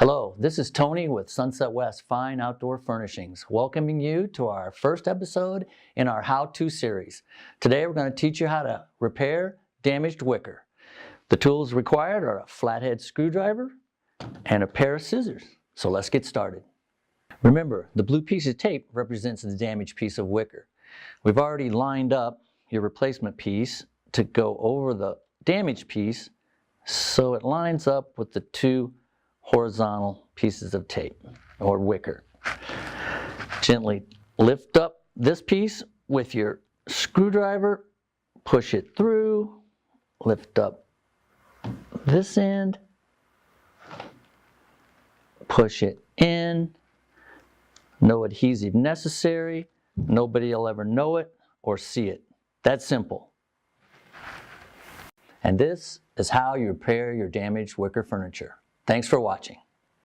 Hello, this is Tony with Sunset West Fine Outdoor Furnishings, welcoming you to our first episode in our how-to series. Today we're going to teach you how to repair damaged wicker. The tools required are a flathead screwdriver and a pair of scissors. So let's get started. Remember, the blue piece of tape represents the damaged piece of wicker. We've already lined up your replacement piece to go over the damaged piece so it lines up with the two horizontal pieces of tape or wicker. Gently lift up this piece with your screwdriver, push it through, lift up this end, push it in. No adhesive necessary. Nobody will ever know it or see it. That's simple. And this is how you repair your damaged wicker furniture. Thanks for watching.